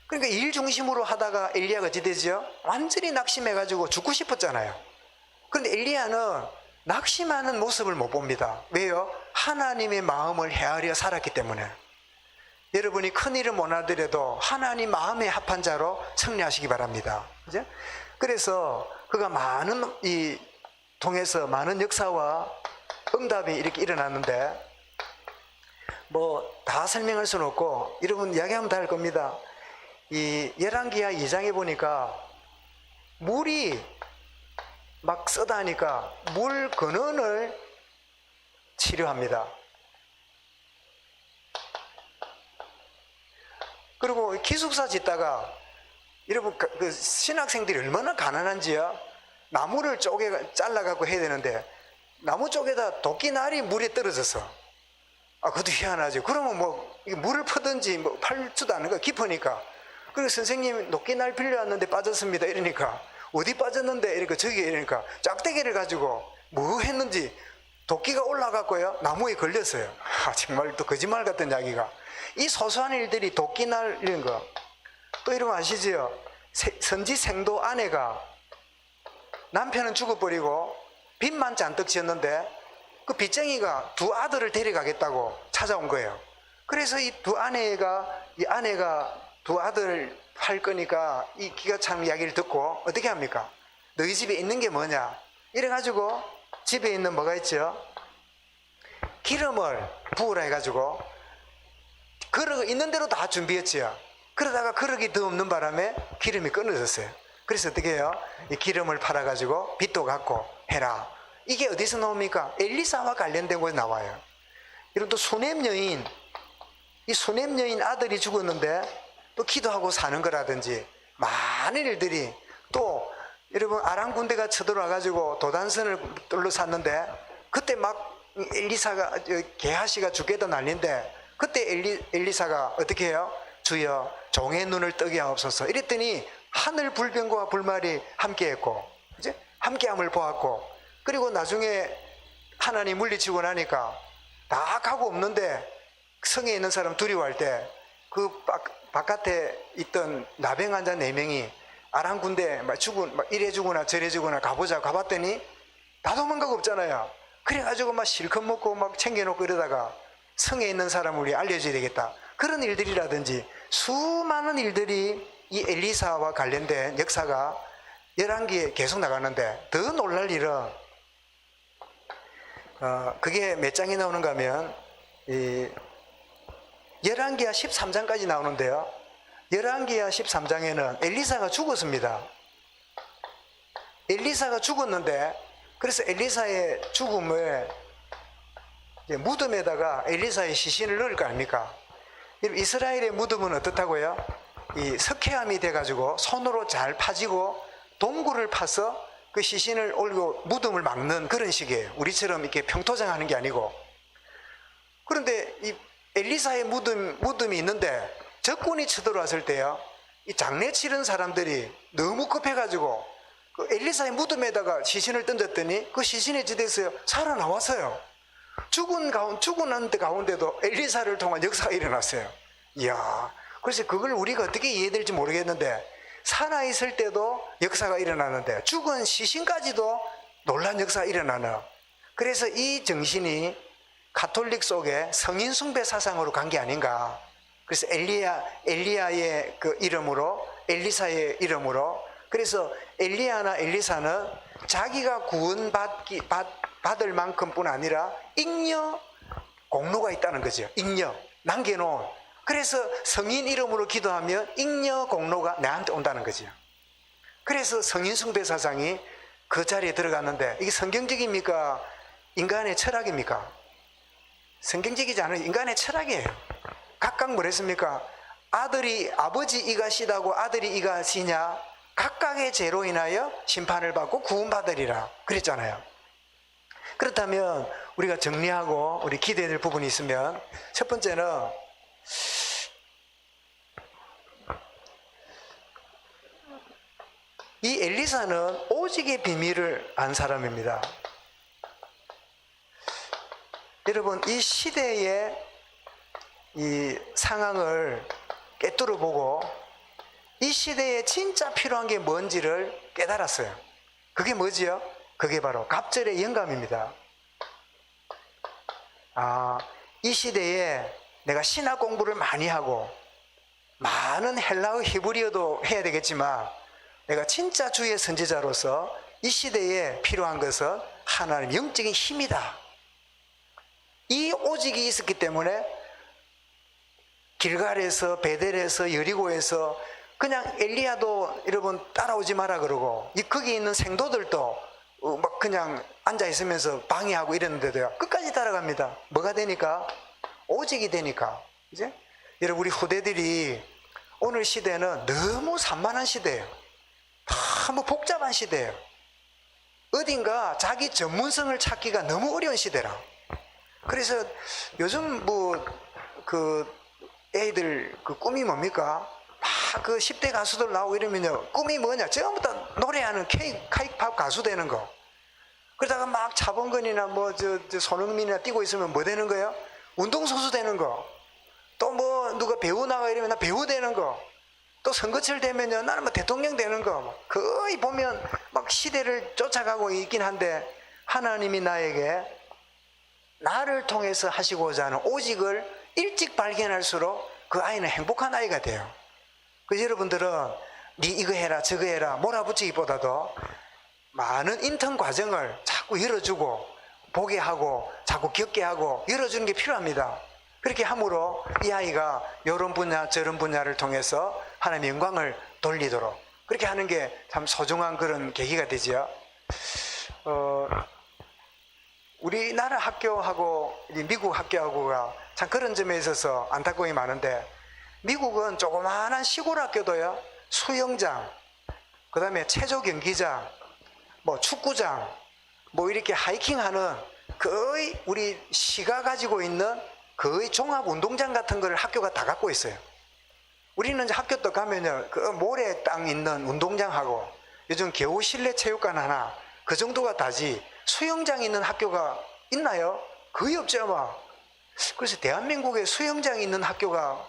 그러니까 일 중심으로 하다가 엘리야가 어찌 되죠? 완전히 낙심해가지고 죽고 싶었잖아요. 그런데 엘리야는 낙심하는 모습을 못 봅니다. 왜요? 하나님의 마음을 헤아려 살았기 때문에. 여러분이 큰 일을 못 하더라도 하나님 마음에 합한 자로 승리하시기 바랍니다. 그죠? 그래서 그가 많은 통해서 많은 역사와 응답이 이렇게 일어났는데, 뭐 다 설명할 수는 없고 여러분 이야기하면 다 할 겁니다. 이 열왕기하 2장에 보니까 물이 막 쓰다니까 물 근원을 치료합니다. 그리고 기숙사 짓다가 여러분 그 신학생들이 얼마나 가난한지요. 나무를 잘라갖고 해야 되는데 나무 쪽에다 도끼날이 물에 떨어져서 그것도 희한하죠. 그러면 뭐 물을 퍼든지 뭐 팔지도 않는 거 깊으니까. 그리고 선생님 도끼날 빌려왔는데 빠졌습니다 이러니까 어디 빠졌는데 이러니까 저기 이러니까 짝대기를 가지고 뭐 했는지 도끼가 올라갔고요 나무에 걸렸어요. 정말 또 거짓말 같은 이야기가. 이 소소한 일들이 도끼날 이런 거. 또 이런 거 아시죠? 선지 생도 아내가 남편은 죽어버리고 빚만 잔뜩 지었는데 그 빚쟁이가 두 아들을 데려가겠다고 찾아온 거예요. 그래서 이 아내가 두 아들 팔 거니까 이 기가 찬 이야기를 듣고 어떻게 합니까? 너희 집에 있는 게 뭐냐? 이래가지고 집에 있는 뭐가 있죠? 기름을 부으라 해가지고 그릇 있는 대로 다 준비했지요. 그러다가 그릇이 더 없는 바람에 기름이 끊어졌어요. 그래서 어떻게 해요? 이 기름을 팔아가지고 빚도 갚고 해라. 이게 어디서 나옵니까? 엘리사와 관련된 곳에 나와요. 이런 또 수넴 여인, 이 수넴 여인 아들이 죽었는데 또 기도하고 사는 거라든지 많은 일들이 또 여러분 아람 군대가 쳐들어와가지고 도단선을 둘러쌌는데 그때 막 엘리사가 게하시가 죽겠다 난리인데 그때 엘리사가 어떻게 해요? 주여 종의 눈을 뜨게 하옵소서 이랬더니 하늘 불변과 불말이 함께했고 이제 함께함을 보았고 그리고 나중에 하나님 물리치고 나니까 다 가고 없는데 성에 있는 사람 두려워할 때 그 바깥에 있던 나병 환자 4명이 아람 군대 막 이래 주거나 저래 주거나 가봤더니 다 도망가고 없잖아요. 그래가지고 막 실컷 먹고 막 챙겨놓고 이러다가 성에 있는 사람을 우리 알려줘야 되겠다. 그런 일들이라든지 수많은 일들이 이 엘리사와 관련된 역사가 11기에 계속 나가는데 더 놀랄 일은 그게 몇 장이 나오는가 하면 11기야 13장까지 나오는데요. 11기야 13장에는 엘리사가 죽었습니다. 엘리사가 죽었는데 그래서 엘리사의 죽음을 무덤에다가 엘리사의 시신을 넣을 거 아닙니까? 이스라엘의 무덤은 어떻다고요? 이 석회암이 돼가지고 손으로 잘 파지고 동굴을 파서 그 시신을 올리고 무덤을 막는 그런 식이에요. 우리처럼 이렇게 평토장하는 게 아니고. 그런데 이 엘리사의 무덤이 있는데 적군이 쳐들어왔을 때요, 이 장례 치른 사람들이 너무 급해가지고 그 엘리사의 무덤에다가 시신을 던졌더니 그 시신의 지대에서 살아나왔어요. 죽은 가운데도 엘리사를 통한 역사가 일어났어요. 이야, 그래서 그걸 우리가 어떻게 이해될지 모르겠는데 살아있을 때도 역사가 일어나는데 죽은 시신까지도 놀란 역사가 일어나는, 그래서 이 정신이 가톨릭 속에 성인 숭배 사상으로 간 게 아닌가. 그래서 엘리야의 그 이름으로, 엘리사의 이름으로, 그래서 엘리야나 엘리사는 자기가 받을 만큼뿐 아니라 잉여 공로가 있다는 거죠. 잉여 남겨놓은. 그래서 성인 이름으로 기도하면 잉여 공로가 나한테 온다는 거죠. 그래서 성인 숭배 사상이 그 자리에 들어갔는데 이게 성경적입니까? 인간의 철학입니까? 성경적이지 않은 인간의 철학이에요. 각각 뭐랬습니까? 아버지 이가 시다고 아들이 이가 시냐? 각각의 죄로 인하여 심판을 받고 구원받으리라 그랬잖아요. 그렇다면 우리가 정리하고 우리 기대해야 될 부분이 있으면, 첫 번째는 이 엘리사는 오직의 비밀을 안 사람입니다. 여러분, 이 시대의 이 상황을 꿰뚫어 보고 이 시대에 진짜 필요한 게 뭔지를 깨달았어요. 그게 뭐지요? 그게 바로 갑절의 영감입니다. 이 시대에 내가 신학 공부를 많이 하고 많은 헬라어 히브리어도 해야 되겠지만 내가 진짜 주의 선지자로서 이 시대에 필요한 것은 하나님 영적인 힘이다. 이 오직이 있었기 때문에 길갈에서, 베델에서, 여리고에서 그냥 엘리야도 여러분 따라오지 마라 그러고 거기 있는 생도들도 막 그냥 앉아 있으면서 방해하고 이랬는데도요 끝까지 따라갑니다. 뭐가 되니까? 오직이 되니까. 이제 여러분, 우리 후대들이 오늘 시대는 너무 산만한 시대예요. 너무 복잡한 시대예요. 어딘가 자기 전문성을 찾기가 너무 어려운 시대라. 그래서 요즘 애들 꿈이 뭡니까? 막 10대 가수들 나오고 이러면요. 꿈이 뭐냐? 전부 다 노래하는 케이팝 가수 되는 거. 그러다가 막 차범근이나 손흥민이나 뛰고 있으면 뭐 되는 거예요? 운동선수 되는 거. 또 누가 배우 나가 이러면 나 배우 되는 거. 또 선거철 되면요. 나는 대통령 되는 거. 거의 보면 막 시대를 쫓아가고 있긴 한데 하나님이 나를 통해서 하시고자 하는 오직을 일찍 발견할수록 그 아이는 행복한 아이가 돼요. 그래서 여러분들은 네 이거 해라 저거 해라 몰아붙이기보다도 많은 인턴 과정을 자꾸 열어주고 보게 하고 자꾸 겪게 하고 열어주는 게 필요합니다. 그렇게 함으로 이 아이가 이런 분야 저런 분야를 통해서 하나님의 영광을 돌리도록 그렇게 하는 게 참 소중한 그런 계기가 되죠. 우리나라 학교하고 미국 학교하고가 참 그런 점에 있어서 안타까움이 많은데, 미국은 조그마한 시골 학교도요, 수영장, 그 다음에 체조 경기장, 축구장, 이렇게 하이킹하는 거의 우리 시가 가지고 있는 거의 종합 운동장 같은 걸 학교가 다 갖고 있어요. 우리는 이제 학교 또 가면요, 그 모래 땅 있는 운동장하고 요즘 겨우 실내 체육관 하나, 그 정도가 다지 수영장 있는 학교가 있나요? 거의 없죠, 아마. 그래서 대한민국에 수영장이 있는 학교가,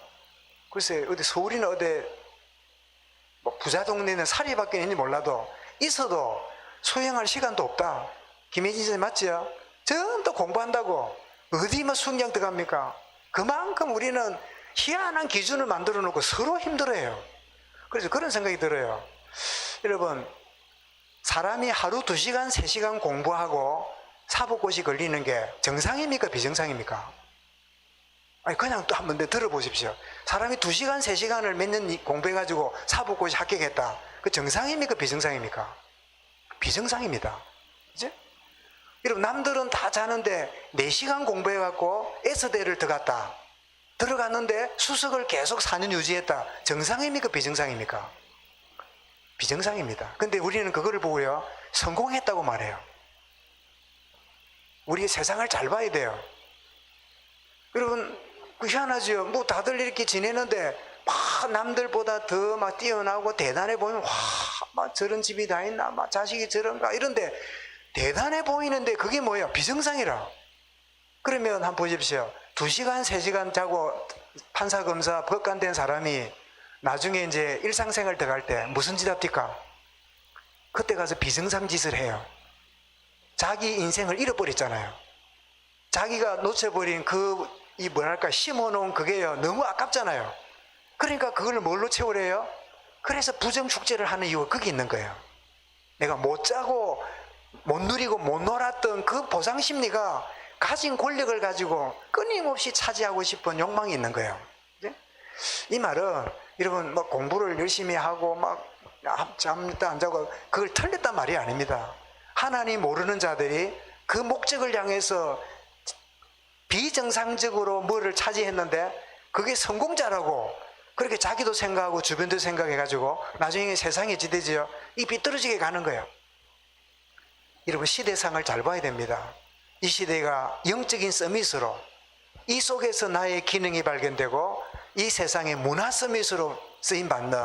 글쎄, 어디 서울이나 어디 부자 동네는 사립학교 있는지 몰라도 있어도 수영할 시간도 없다. 김혜진 선생님 맞지요? 전부 공부한다고 어디 수영장 들어갑니까? 그만큼 우리는 희한한 기준을 만들어 놓고 서로 힘들어요. 그래서 그런 생각이 들어요. 여러분, 사람이 하루 2시간, 3시간 공부하고 사법고시 걸리는 게 정상입니까? 비정상입니까? 아니, 그냥 또 한번 들어보십시오. 사람이 2시간, 3시간을 몇 년 공부해가지고 사법고시 합격했다. 그 정상입니까? 비정상입니까? 비정상입니다. 이제? 여러분, 남들은 다 자는데 4시간 공부해갖고 S대를 들어갔다. 들어갔는데 수석을 계속 4년 유지했다. 정상입니까? 비정상입니까? 비정상입니다. 근데 우리는 그거를 보고요, 성공했다고 말해요. 우리 세상을 잘 봐야 돼요. 여러분, 희한하죠? 다들 이렇게 지내는데 막 남들보다 더 막 뛰어나고 대단해 보이면, 막 저런 집이 다 있나? 막 자식이 저런가? 이런데 대단해 보이는데 그게 뭐예요? 비정상이라. 그러면 한번 보십시오. 2시간, 3시간 자고 판사, 검사, 법관 된 사람이 나중에 이제 일상생활 들어갈 때 무슨 짓 합니까? 그때 가서 비정상 짓을 해요. 자기 인생을 잃어버렸잖아요. 자기가 놓쳐버린 심어놓은 그게요, 너무 아깝잖아요. 그러니까 그걸 뭘로 채우래요? 그래서 부정축제를 하는 이유가 거기 있는 거예요. 내가 못 자고 못 누리고 못 놀았던 그 보상심리가 가진 권력을 가지고 끊임없이 차지하고 싶은 욕망이 있는 거예요. 이 말은 여러분 공부를 열심히 하고 잠도 안 자고 그걸 틀렸단 말이 아닙니다. 하나님 모르는 자들이 그 목적을 향해서 비정상적으로 뭐를 차지했는데 그게 성공자라고 그렇게 자기도 생각하고 주변도 생각해가지고 나중에 세상이 지대지요, 이 비뚤어지게 가는 거예요. 여러분, 시대상을 잘 봐야 됩니다. 이 시대가 영적인 서밋으로, 이 속에서 나의 기능이 발견되고 이 세상의 문화 서밋으로 쓰임받는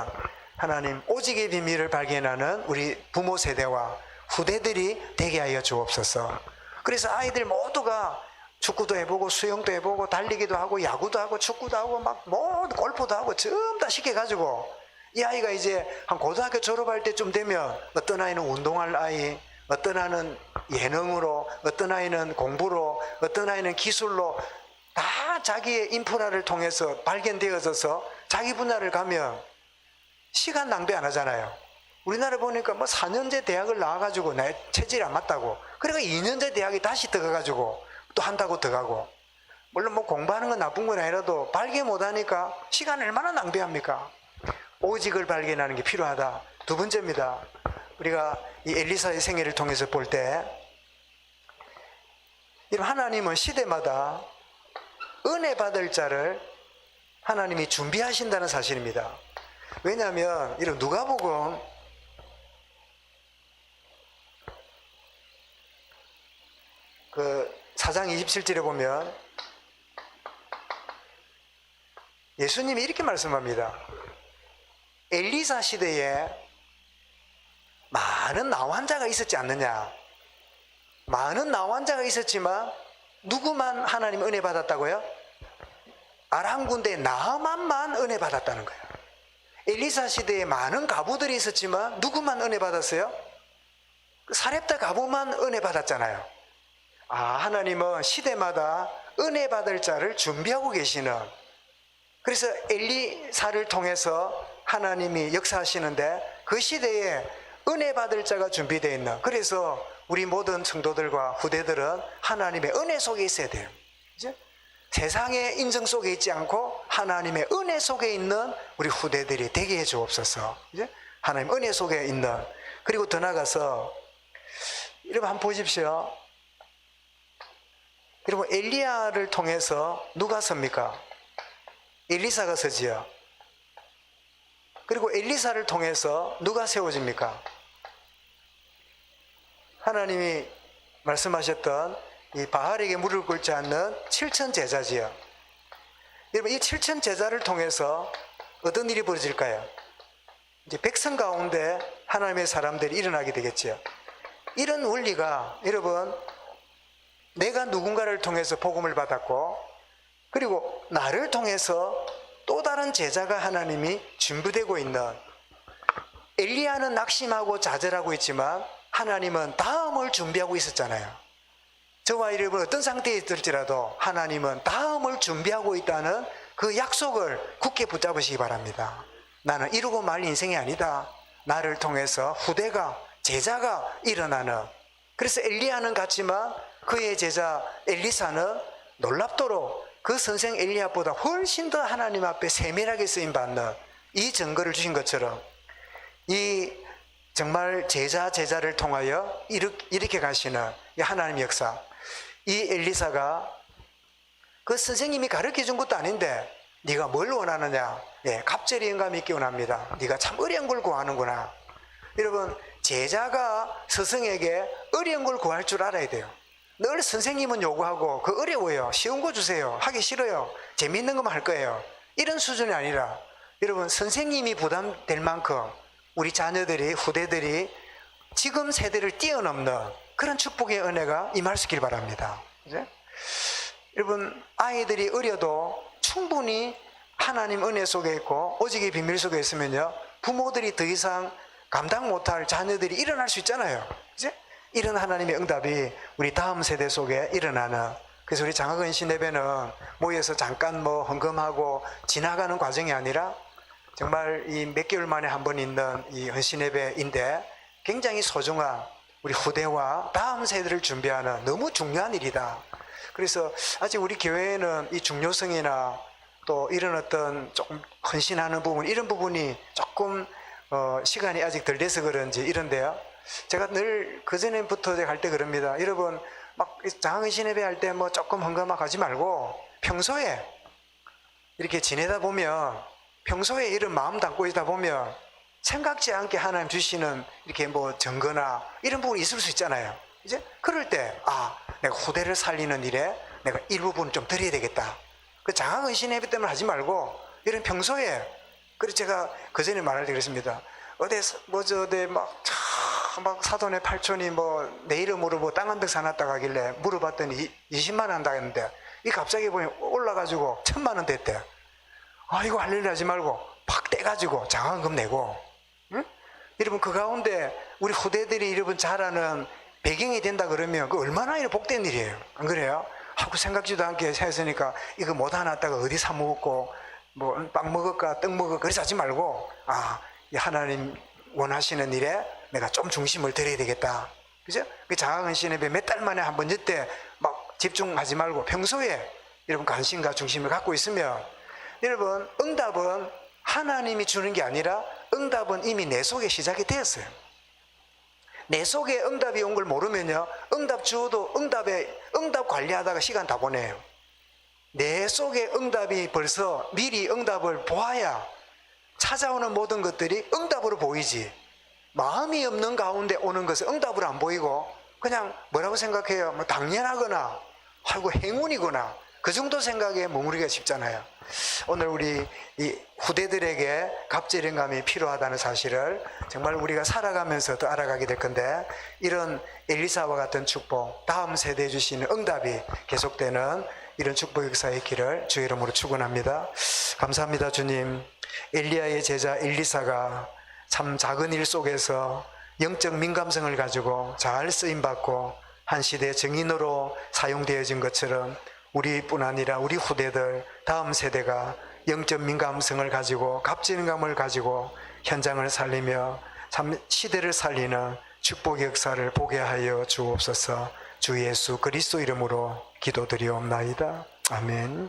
하나님 오직의 비밀을 발견하는 우리 부모 세대와 후대들이 되게 하여 주옵소서. 그래서 아이들 모두가 축구도 해보고 수영도 해보고 달리기도 하고 야구도 하고 축구도 하고 골프도 하고 전부 다 시켜가지고 이 아이가 이제 한 고등학교 졸업할 때쯤 되면 어떤 아이는 운동할 아이, 어떤 아이는 예능으로, 어떤 아이는 공부로, 어떤 아이는 기술로 다 자기의 인프라를 통해서 발견되어져서 자기 분야를 가면 시간 낭비 안 하잖아요. 우리나라 보니까 4년제 대학을 나와가지고 내 체질이 안 맞다고, 그러니까 2년제 대학에 다시 들어가가지고 또 한다고 들어가고, 물론 공부하는 건 나쁜 건 아니라도 발견 못하니까 시간 얼마나 낭비합니까? 오직을 발견하는 게 필요하다. 두 번째입니다. 우리가 이 엘리사의 생애를 통해서 볼 때 하나님은 시대마다 은혜 받을 자를 하나님이 준비하신다는 사실입니다. 왜냐하면 이런 누가복음 그 4장 27절에 보면 예수님이 이렇게 말씀합니다. 엘리사 시대에 많은 나환자가 있었지 않느냐. 많은 나환자가 있었지만 누구만 하나님 은혜 받았다고요? 아람 군대 나아만만 은혜 받았다는 거예요. 엘리사 시대에 많은 가부들이 있었지만 누구만 은혜 받았어요? 사렙다 가부만 은혜 받았잖아요. 하나님은 시대마다 은혜 받을 자를 준비하고 계시는, 그래서 엘리사를 통해서 하나님이 역사하시는데 그 시대에 은혜 받을 자가 준비되어 있는, 그래서 우리 모든 성도들과 후대들은 하나님의 은혜 속에 있어야 돼요. 그죠? 세상의 인정 속에 있지 않고 하나님의 은혜 속에 있는 우리 후대들이 되게 해 주옵소서. 그죠? 하나님 은혜 속에 있는. 그리고 더 나가서 여러분 한번 보십시오. 여러분 엘리야를 통해서 누가 섭니까? 엘리사가 서지요. 그리고 엘리사를 통해서 누가 세워집니까? 하나님이 말씀하셨던 이 바알에게 무릎 꿇지 않는 7천 제자지요. 여러분 이 7천 제자를 통해서 어떤 일이 벌어질까요? 이제 백성 가운데 하나님의 사람들이 일어나게 되겠죠. 이런 원리가 여러분 내가 누군가를 통해서 복음을 받았고, 그리고 나를 통해서 또 다른 제자가 하나님이 준비되고 있는, 엘리야는 낙심하고 좌절하고 있지만 하나님은 다음을 준비하고 있었잖아요. 저와 여러분 어떤 상태에 있을지라도 하나님은 다음을 준비하고 있다는 그 약속을 굳게 붙잡으시기 바랍니다. 나는 이루고 말 인생이 아니다. 나를 통해서 후대가, 제자가 일어나는. 그래서 엘리야는 갔지만 그의 제자 엘리사는 놀랍도록 그 선생 엘리야보다 훨씬 더 하나님 앞에 세밀하게 쓰임받는 이 증거를 주신 것처럼, 이 정말 제자를 통하여 이렇게 가시는 이 하나님의 역사, 이 엘리사가 그 선생님이 가르쳐준 것도 아닌데 네가 뭘 원하느냐? 갑절이 영감 있게 원합니다. 네가 참 어려운 걸 구하는구나. 여러분 제자가 스승에게 어려운 걸 구할 줄 알아야 돼요. 늘 선생님은 요구하고 그 어려워요, 쉬운 거 주세요, 하기 싫어요, 재미있는 것만 할 거예요, 이런 수준이 아니라 여러분 선생님이 부담될 만큼 우리 자녀들이, 후대들이 지금 세대를 뛰어넘는 그런 축복의 은혜가 임할 수 있길 바랍니다. 그죠? 여러분 아이들이 어려도 충분히 하나님 은혜 속에 있고 오직의 비밀 속에 있으면요 부모들이 더 이상 감당 못할 자녀들이 일어날 수 있잖아요. 그죠? 이런 하나님의 응답이 우리 다음 세대 속에 일어나는, 그래서 우리 장학은신 예배는 모여서 잠깐 헌금하고 지나가는 과정이 아니라 정말 이 몇 개월 만에 한 번 있는 이 헌신 예배인데 굉장히 소중한 우리 후대와 다음 세대를 준비하는 너무 중요한 일이다. 그래서 아직 우리 교회에는 이 중요성이나 또 이런 어떤 조금 헌신하는 부분, 이런 부분이 조금 시간이 아직 덜 돼서 그런지 이런데요. 제가 늘 그전에부터 할 때 그럽니다. 여러분 막 장학은신 예배 할 때 조금 헌금하고 하지 말고 평소에 이렇게 지내다 보면, 평소에 이런 마음 담고 있다 보면 생각지 않게 하나님 주시는 이렇게 증거나 이런 부분이 있을 수 있잖아요. 이제 그럴 때 내가 후대를 살리는 일에 내가 일부분 좀 드려야 되겠다. 그 장학은신 예배 때문에 하지 말고 이런 평소에, 그래서 제가 그전에 말할 때 그랬습니다. 어디 막 사돈의 팔촌이 내 이름으로 땅 한 백 사놨다고 하길래 물어봤더니 20만 원 한다 했는데 이 갑자기 보니 올라가지고 1,000만 원 됐대. 이거 할 일 하지 말고 팍 떼가지고 장학금 내고, 응? 여러분 그 가운데 우리 후대들이 여러분 잘하는 배경이 된다 그러면 그 얼마나 복된 일이에요. 안 그래요? 하고 생각지도 않게 했으니까 이거 못 하놨다가 어디 사 먹었고 빵 먹을까 떡 먹을까 그래서 하지 말고 하나님 원하시는 일에 내가 좀 중심을 드려야 되겠다. 그죠? 그 장학은신 예배 몇 달 만에 한 번 이때 집중하지 말고 평소에 여러분 관심과 중심을 갖고 있으면, 여러분 응답은 하나님이 주는 게 아니라 응답은 이미 내 속에 시작이 되었어요. 내 속에 응답이 온 걸 모르면요 응답 주어도 응답 관리하다가 시간 다 보내요. 내 속에 응답이 벌써 미리 응답을 보아야 찾아오는 모든 것들이 응답으로 보이지, 마음이 없는 가운데 오는 것은 응답으로 안 보이고 그냥 뭐라고 생각해요? 뭐 당연하거나 아이고 행운이구나, 그 정도 생각에 머무르기가 쉽잖아요. 오늘 우리 이 후대들에게 갑절임감이 필요하다는 사실을 정말 우리가 살아가면서 더 알아가게 될 건데, 이런 엘리사와 같은 축복, 다음 세대에 주시는 응답이 계속되는 이런 축복 역사의 길을 주의 이름으로 축원합니다. 감사합니다. 주님, 엘리야의 제자 엘리사가 참 작은 일 속에서 영적 민감성을 가지고 잘 쓰임받고 한 시대의 증인으로 사용되어진 것처럼 우리뿐 아니라 우리 후대들, 다음 세대가 영적 민감성을 가지고 갑질감을 가지고 현장을 살리며 참 시대를 살리는 축복의 역사를 보게 하여 주옵소서. 주 예수 그리스도 이름으로 기도드리옵나이다. 아멘.